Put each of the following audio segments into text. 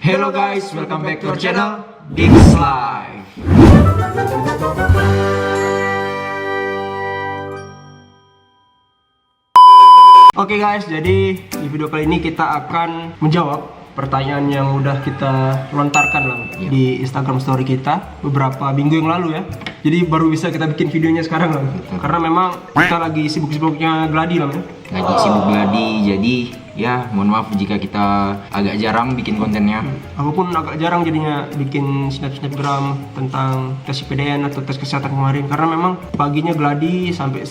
Hello guys, welcome back to our channel Dips Live. Oke guys, jadi di video kali ini kita akan menjawab pertanyaan yang udah kita lontarkan lah di Instagram story kita beberapa minggu yang lalu ya. Jadi baru bisa kita bikin videonya sekarang lah. Karena memang kita lagi sibuk-sibuknya gladi lah ya. Lagi sibuk gladi, jadi ya mohon maaf jika kita agak jarang bikin kontennya. Aku pun agak jarang jadinya bikin snapgram tentang tes IPDN atau tes kesehatan kemarin karena memang paginya gladi sampai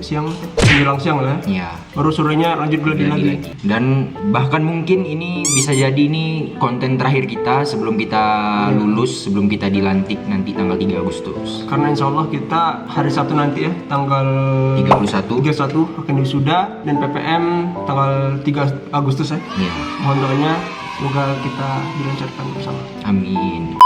siang menjelang siang lah ya. Iya. Baru sorenya lanjut gladi lagi. Dan bahkan mungkin ini bisa jadi ini konten terakhir kita sebelum kita lulus, sebelum kita dilantik nanti tanggal 3 Agustus. Karena insya Allah kita hari Sabtu nanti ya tanggal 31 akan wisuda dan PPM tanggal 3 Agustus ya. Iya. Mohon doanya semoga kita dilancarkan bersama. Amin.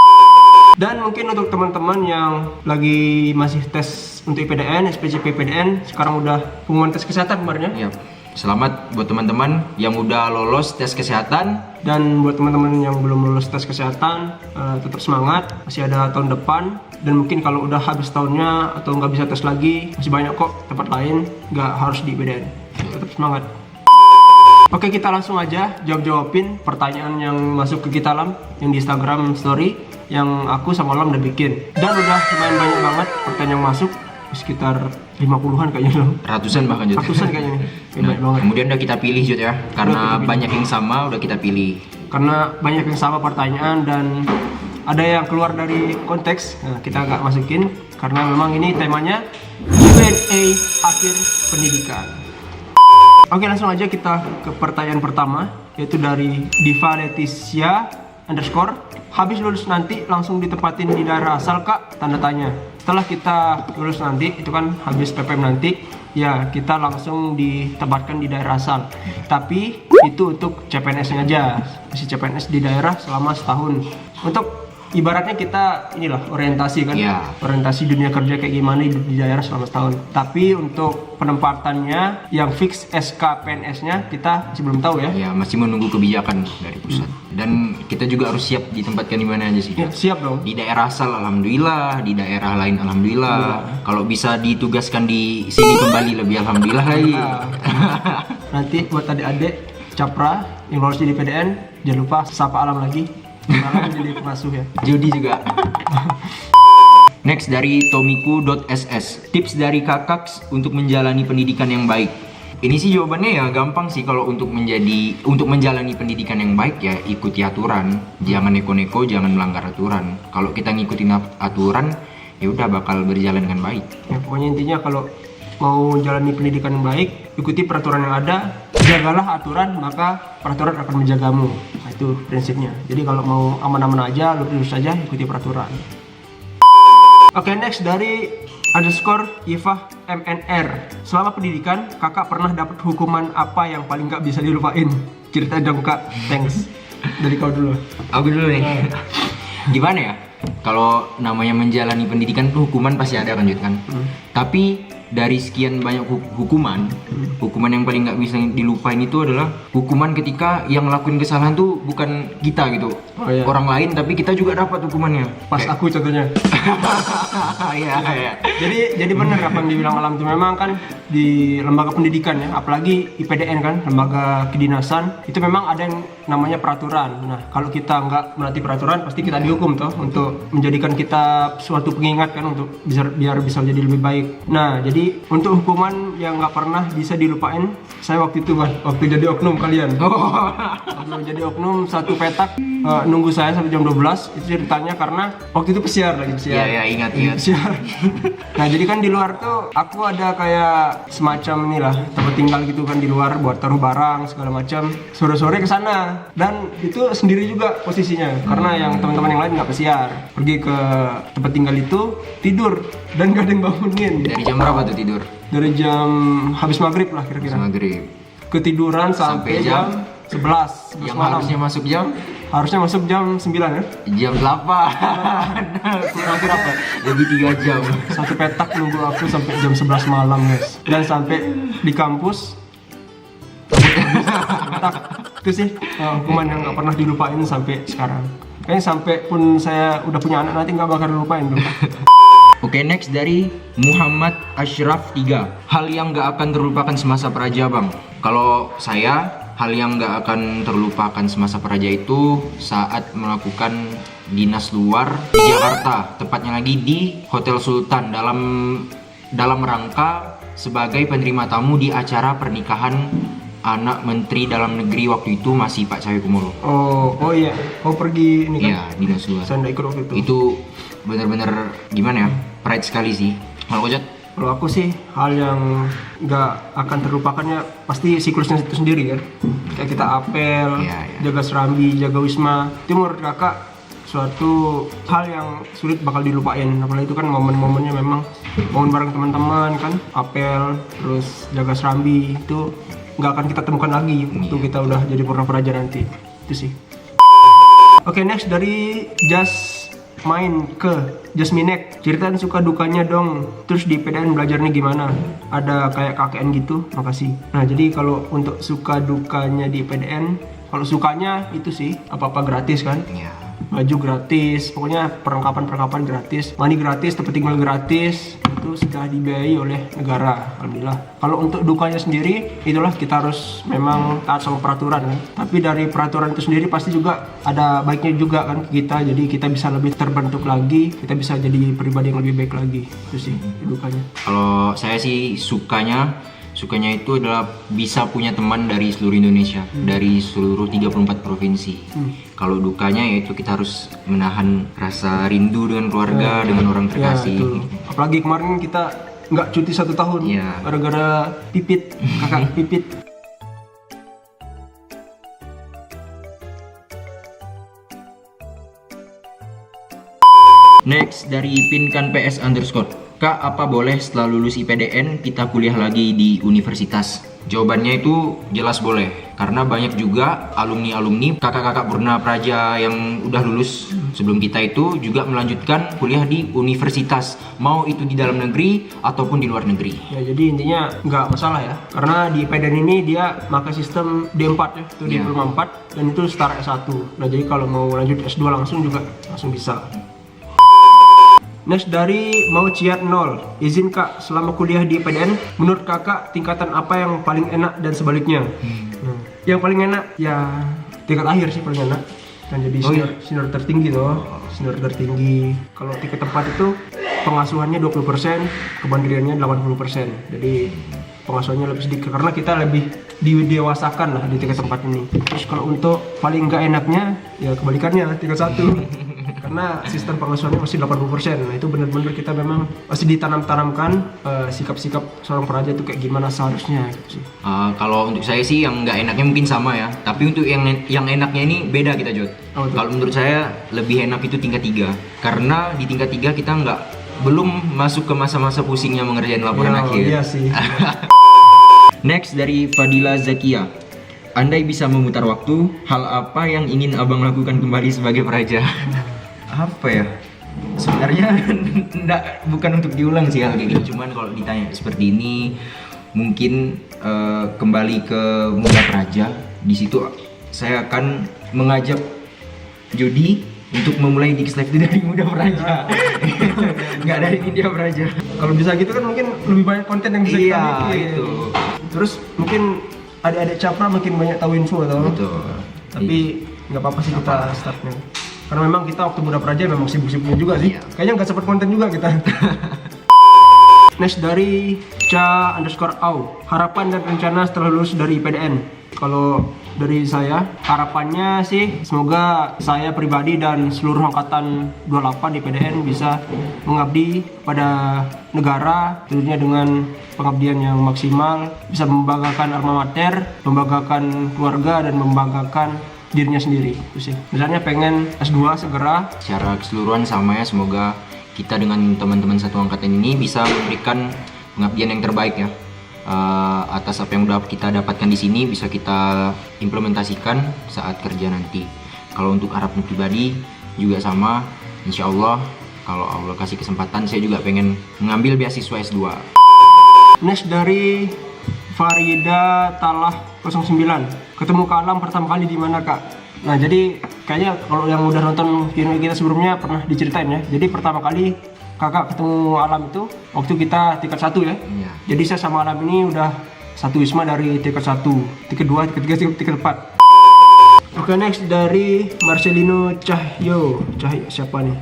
Dan mungkin untuk teman-teman yang lagi masih tes untuk IPDN, SPCP IPDN, sekarang udah pengumuman tes kesehatan kemarin ya. Iya. Selamat buat teman-teman yang udah lolos tes kesehatan. Dan buat teman-teman yang belum lulus tes kesehatan, tetap semangat, masih ada tahun depan. Dan mungkin kalau udah habis tahunnya atau nggak bisa tes lagi, masih banyak kok tempat lain, nggak harus di IPDN. Tetap semangat. Oke, kita langsung aja jawabin pertanyaan yang masuk ke kita Lam, yang di Instagram story yang aku sama Lam udah bikin. Dan udah lumayan banyak banget pertanyaan yang masuk, sekitar 50-an kayaknya Lam. Ratusan bahkan Jod. Ratusan kayaknya nih. Nah, kemudian udah kita pilih Jod ya, karena banyak yang sama udah kita pilih. Karena banyak yang sama pertanyaan dan ada yang keluar dari konteks, nah, kita nggak masukin karena memang ini temanya Q&A akhir pendidikan. Oke, langsung aja kita ke pertanyaan pertama, yaitu dari Diva Leticia _ habis lulus nanti langsung ditempatin di daerah asal kak? Tanda tanya. Setelah kita lulus nanti, itu kan habis PPM nanti, ya kita langsung ditempatkan di daerah asal. Tapi itu untuk CPNS-nya aja, masih CPNS di daerah selama setahun. Untuk ibaratnya kita inilah orientasi kan, orientasi dunia kerja kayak gimana di daerah selama setahun. Tapi untuk penempatannya yang fix SK PNS-nya kita masih belum tahu ya. Ya, masih menunggu kebijakan dari pusat. Dan kita juga harus siap ditempatkan di mana aja sih. Ya, siap dong. Di daerah asal alhamdulillah, di daerah lain alhamdulillah. Kalau bisa ditugaskan di sini kembali lebih alhamdulillah lagi. Nanti buat adik-adik Capra yang lolos di PDN, jangan lupa sapa Alam lagi. Alam jadi pengasuh ya. Jody juga. Next dari tomiku.ss, tips dari kakak untuk menjalani pendidikan yang baik. Ini sih jawabannya ya gampang sih, kalau untuk menjalani pendidikan yang baik ya ikuti aturan, jangan neko-neko, jangan melanggar aturan. Kalau kita ngikutin aturan ya udah bakal berjalan dengan baik. Ya, pokoknya intinya kalau mau jalani pendidikan yang baik, ikuti peraturan yang ada, jagalah aturan maka peraturan akan menjagamu. Nah, itu prinsipnya. Jadi kalau mau aman-aman aja, lurus saja ikuti peraturan. Oke, next dari _Ifah MNR. Selama pendidikan, kakak pernah dapat hukuman apa yang paling gak bisa dilupain? Cerita dong kak, thanks. Dari kau dulu. Aku dulu nih. Gimana ya? Kalau namanya menjalani pendidikan tuh hukuman pasti ada kan Jud kan? Tapi dari sekian banyak hukuman yang paling nggak bisa dilupain itu adalah hukuman ketika yang ngelakuin kesalahan tuh bukan kita gitu, orang lain, tapi kita juga dapat hukumannya. Pas aku contohnya. Iya. Jadi benar apa yang dibilang Alam tuh, memang kan di lembaga pendidikan ya, apalagi IPDN kan, lembaga kedinasan, itu memang ada yang namanya peraturan. Nah, kalau kita nggak menaati peraturan pasti kita dihukum toh, untuk menjadikan kita suatu pengingat kan, untuk biar bisa jadi lebih baik. Nah, jadi untuk hukuman yang nggak pernah bisa dilupain, saya waktu itu kan, waktu jadi oknum kalian. Waktu jadi oknum satu petak nunggu saya sampai jam 12, itu ceritanya karena waktu itu pesiar. Iya, ingat. Pesiar. Nah, jadi kan di luar tuh aku ada kayak semacam inilah tempat tinggal gitu kan di luar buat taruh barang segala macam. Sore-sore ke sana dan itu sendiri juga posisinya karena yang teman-teman yang lain nggak pesiar. Pergi ke tempat tinggal itu, tidur dan gak ada yang bangunin. Dari jam berapa tuh tidur? Dari jam habis maghrib lah kira-kira. Maghrib. Ketiduran sampai jam 11 yang malam. Harusnya masuk jam 9 ya? Jam 8. Kurang berapa? Jadi 3 jam. Satu petak nunggu aku sampai jam 11 malam guys. Dan sampai di kampus petak Itu sih hukuman yang nggak pernah dilupain sampai sekarang. Kayaknya sampai pun saya udah punya anak nanti nggak bakal lupain tuh. Oke, next dari Muhammad Ashraf 3. Hal yang nggak akan terlupakan semasa Praja, Bang. Kalau saya, hal yang nggak akan terlupakan semasa Praja itu saat melakukan dinas luar di Jakarta, tepatnya lagi di Hotel Sultan dalam rangka sebagai penerima tamu di acara pernikahan anak Menteri Dalam Negeri waktu itu masih Pak Cahyokumolo. Oh iya, kau pergi ini kan? Iya, dinas luar. Saya nggak ikut waktu itu. Itu bener-bener gimana ya? Pride sekali sih. Kalau Kojat? Kalau aku sih hal yang nggak akan terlupakannya pasti siklusnya itu sendiri kan. Kayak kita apel, jaga Serambi, jaga Wisma. Itu menurut kakak suatu hal yang sulit bakal dilupain. Apalagi itu kan momen-momennya memang momen bareng teman-teman kan, apel, terus jaga Serambi itu nggak akan kita temukan lagi waktu kita udah jadi Purna Praja nanti. Itu sih. Oke, next dari Jasminek, ceritain suka dukanya dong. Terus di PDN belajarnya gimana? Ada kayak KKN gitu? Makasih. Nah, jadi kalau untuk suka dukanya di PDN, kalau sukanya itu sih apa-apa gratis kan? Iya. Baju gratis, pokoknya perlengkapan gratis, mandi gratis, tempat tinggal gratis, itu sudah dibiayai oleh negara, alhamdulillah. Kalau untuk dukanya sendiri, itulah kita harus memang taat sama peraturan kan. Tapi dari peraturan itu sendiri pasti juga ada baiknya juga kan ke kita, jadi kita bisa lebih terbentuk lagi, kita bisa jadi pribadi yang lebih baik lagi. Itu sih dukanya. Kalau saya sih sukanya itu adalah bisa punya teman dari seluruh Indonesia, dari seluruh 34 provinsi. Kalau dukanya yaitu kita harus menahan rasa rindu dengan keluarga, dengan orang terkasih. Betul. Apalagi kemarin kita nggak cuti 1 tahun gara-gara Pipit, kakak Pipit. Next dari Pinkan PS underscore. Kak, apa boleh setelah lulus IPDN kita kuliah lagi di universitas? Jawabannya itu jelas boleh, karena banyak juga alumni-alumni kakak-kakak Purna Praja yang udah lulus sebelum kita itu juga melanjutkan kuliah di universitas, mau itu di dalam negeri ataupun di luar negeri. Ya, jadi intinya nggak masalah ya, karena di IPDN ini dia pakai sistem D4 ya, itu diploma 4 dan itu setara S1. Nah, jadi kalau mau lanjut S2 langsung bisa. Next dari Mau Ciat 0. Izin kak, selama kuliah di PDN, menurut kakak tingkatan apa yang paling enak dan sebaliknya? Yang paling enak ya tingkat akhir sih paling enak. Dan jadi senior tertinggi loh, senior tertinggi. Kalau tingkat tempat itu pengasuhannya 20%, kemandiriannya 80%. Jadi pengasuhannya lebih sedikit karena kita lebih didewasakan lah di tingkat tempat ini. Terus kalau untuk paling nggak enaknya ya kebalikannya tingkat 1. Karena sistem pengasuhannya masih 80%. Nah, itu benar-benar kita memang masih ditanamkan sikap-sikap seorang praja itu kayak gimana seharusnya gitu sih. Kalau untuk saya sih yang nggak enaknya mungkin sama ya, tapi untuk yang enaknya ini beda kita Jod. Kalau menurut saya lebih enak itu tingkat 3, karena di tingkat 3 kita belum masuk ke masa-masa pusingnya mengerjakan laporan akhir. Iya sih. Next dari Fadila Zakia. Andai bisa memutar waktu, hal apa yang ingin abang lakukan kembali sebagai praja? Apa ya? Sebenarnya bukan untuk diulang sih hal kayak gitu. Cuman kalau ditanya seperti ini, mungkin kembali ke Muda Praja. Di situ saya akan mengajak Jody untuk memulai Dix Live dari Muda Praja. Nggak dari India Praja. Kalau bisa gitu kan mungkin lebih banyak konten yang bisa kita bikin. Itu. Terus mungkin adik-adik Capra makin banyak tahu info atau. Betul. Tapi nggak apa-apa sih kita startnya. Karena memang kita waktu Muda Praja memang sibuk-sibuknya juga sih. Kayaknya nggak sempat konten juga kita. Next dari Ca_au. Harapan dan rencana setelah lulus dari IPDN. Kalau dari saya, harapannya sih semoga saya pribadi dan seluruh angkatan 28 di PDN bisa mengabdi pada negara, tentunya dengan pengabdian yang maksimal, bisa membanggakan alma mater, membanggakan keluarga dan membanggakan dirinya sendiri. Itu sih. Misalnya pengen S2 segera. Secara keseluruhan sama ya, semoga kita dengan teman-teman satu angkatan ini bisa memberikan pengabdian yang terbaik ya. Atas apa yang udah kita dapatkan di sini bisa kita implementasikan saat kerja nanti. Kalau untuk harapan pribadi juga sama, insya Allah kalau Allah kasih kesempatan saya juga pengen mengambil beasiswa S2. Next dari Farida Talah 09. Ketemu Kak Alam pertama kali di mana, Kak? Nah, jadi kayaknya kalau yang udah nonton video kita sebelumnya pernah diceritain ya. Jadi pertama kali Kakak ketemu Alam itu waktu kita tingkat 1 ya. Iya. Jadi saya sama Alam ini udah satu wisma dari tingkat 1, tingkat 2, tingkat 4. Oke, next dari Marcelino Cahyo siapa nih?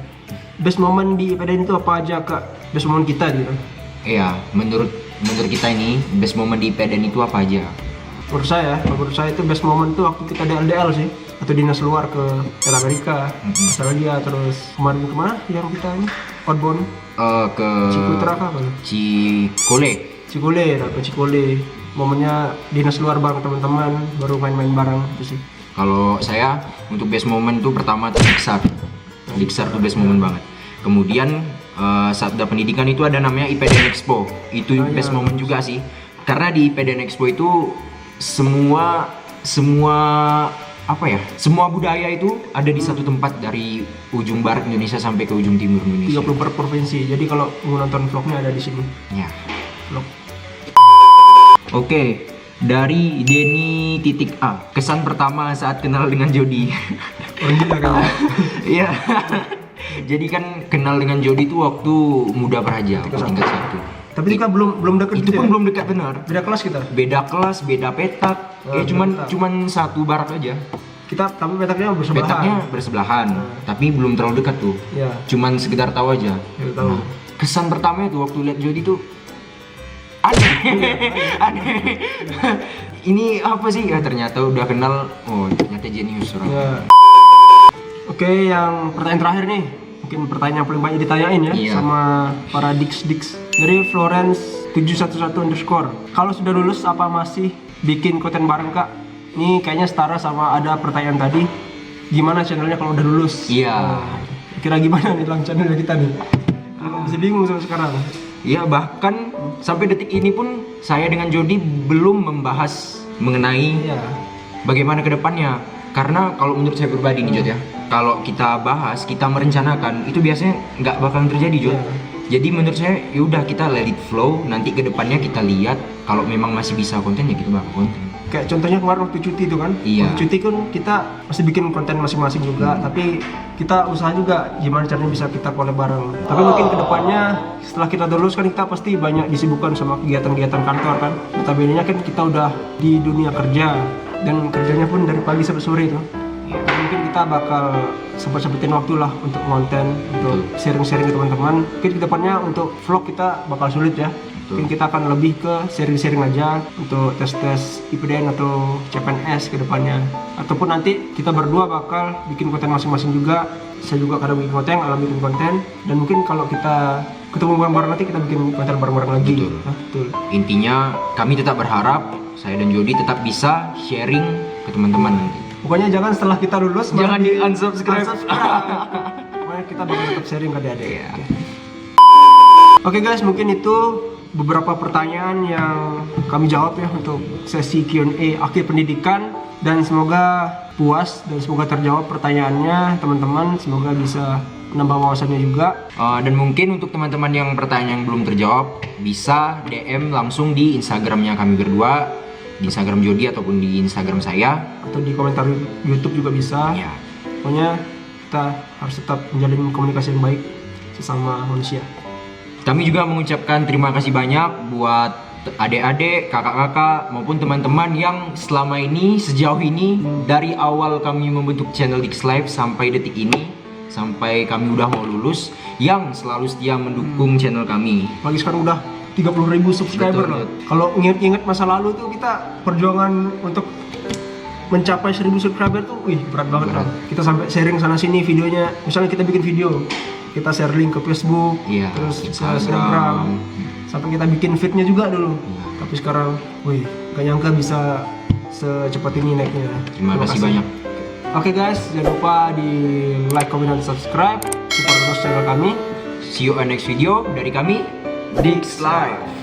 Best moment di IPDN itu apa aja, Kak? Best moment kita gitu. Iya, menurut kita ini best moment di IPDN itu apa aja? Menurut saya itu best moment tuh waktu kita di LDL sih, atau dinas luar ke Amerika, Australia, terus kemarin kemana yang kita ini outbound Ke Ciputra apa? Cikole. Dapet Cikole. Momennya dinas luar bareng teman-teman, baru main-main bareng itu sih. Kalau saya untuk best moment tuh pertama tuh Diksar tuh best moment banget. Kemudian saat udah pendidikan itu ada namanya IPDN Expo. Itu best moment juga sih. Karena di IPDN Expo itu semua budaya itu ada di satu tempat dari ujung barat Indonesia sampai ke ujung timur Indonesia. 30 provinsi. Jadi kalau mau nonton vlognya ada di sini. Ya. Vlog. Oke, dari Denny.A. Kesan pertama saat kenal dengan Jody. Orang gila kan? Iya. Jadi kan kenal dengan Jody itu waktu muda Praja, tingkat 1. Tapi kita belum dekat Itu gitu pun ya? belum dekat benar. Beda kelas kita. Beda kelas, beda petak. Cuman satu barak aja. Tapi petaknya bersebelahan. Petaknya bersebelahan, tapi belum terlalu dekat tuh. Ya. Cuman sekedar tahu aja. Ya, tahu. Nah, kesan pertama itu waktu lihat Jody tuh aneh. Ini apa sih? Ya ternyata udah kenal. Oh, ternyata jenius orang. Ya. Oke, yang pertanyaan terakhir nih. Mungkin pertanyaan yang paling banyak ditanyain ya Iya. sama para Dix. Dari Florence 711_. Kalau sudah lulus apa masih bikin konten bareng, Kak? Ini kayaknya setara sama ada pertanyaan tadi. Gimana channelnya kalau udah lulus? Iya. Kira gimana nih lang channel kita nih? Masih bingung sampai sekarang. Iya, bahkan sampai detik ini pun saya dengan Jody belum membahas mengenai Iya. bagaimana ke depannya. Karena kalau menurut saya pribadi nih Jod ya, kalau kita bahas, kita merencanakan, itu biasanya nggak bakalan terjadi Jod. Iya. Jadi menurut saya yaudah kita let it flow, nanti ke depannya kita lihat kalau memang masih bisa konten ya kita bakal konten. Kayak contohnya kemarin waktu cuti itu kan, Iya. waktu cuti kan kita masih bikin konten masing-masing juga, tapi kita usaha juga gimana caranya bisa kita collab bareng. Tapi mungkin kedepannya setelah kita lulus kan kita pasti banyak disibukkan sama kegiatan-kegiatan kantor kan. Notabene-nya kan kita udah di dunia kerja dan kerjanya pun dari pagi sampai sore itu. Jadi mungkin kita bakal sempetin waktu lah untuk konten, untuk sharing-sharing ke teman-teman. Mungkin kedepannya untuk vlog kita bakal sulit ya. Mungkin kita akan lebih ke sharing-sharing aja untuk tes-tes IPDN atau CPNS ke depannya. Ataupun nanti kita berdua bakal bikin konten masing-masing juga. Saya juga kadang bikin konten, Alam bikin konten. Dan mungkin kalau kita ketemu bareng-bareng nanti kita bikin konten bareng-bareng lagi. Betul. Nah, betul. Intinya kami tetap berharap saya dan Jody tetap bisa sharing ke teman-teman nanti. Pokoknya jangan setelah kita lulus Jangan di unsubscribe. Pokoknya kita bakal tetap sharing ke adik-adik. Oke guys, mungkin itu beberapa pertanyaan yang kami jawab ya untuk sesi Q&A akhir pendidikan, dan semoga puas dan semoga terjawab pertanyaannya teman-teman, semoga bisa menambah wawasannya juga. Dan mungkin untuk teman-teman yang pertanyaan yang belum terjawab bisa DM langsung di Instagramnya kami berdua, di Instagram Jody ataupun di Instagram saya, atau di komentar YouTube juga bisa. ya. Pokoknya kita harus tetap menjalin komunikasi yang baik sesama manusia. Kami juga mengucapkan terima kasih banyak buat adik-adik, kakak-kakak maupun teman-teman yang selama ini, sejauh ini dari awal kami membentuk channel Dix Live sampai detik ini, sampai kami udah mau lulus, yang selalu setia mendukung channel kami. Lagi sekarang udah 30.000 subscriber Betul, loh. Kalau inget masa lalu tuh kita perjuangan untuk mencapai 1.000 subscriber tuh, wih berat banget kan. Kita sampai sharing sana sini videonya. Misalnya kita bikin video, kita share link ke Facebook, Iya, terus ke Instagram. Instagram, sampai kita bikin feednya juga dulu. Tapi sekarang, wih, gak nyangka bisa secepat ini naiknya. Terima kasih banyak. Oke guys, jangan lupa di like, comment, dan subscribe support terus channel kami. See you on next video dari kami, Dix Live.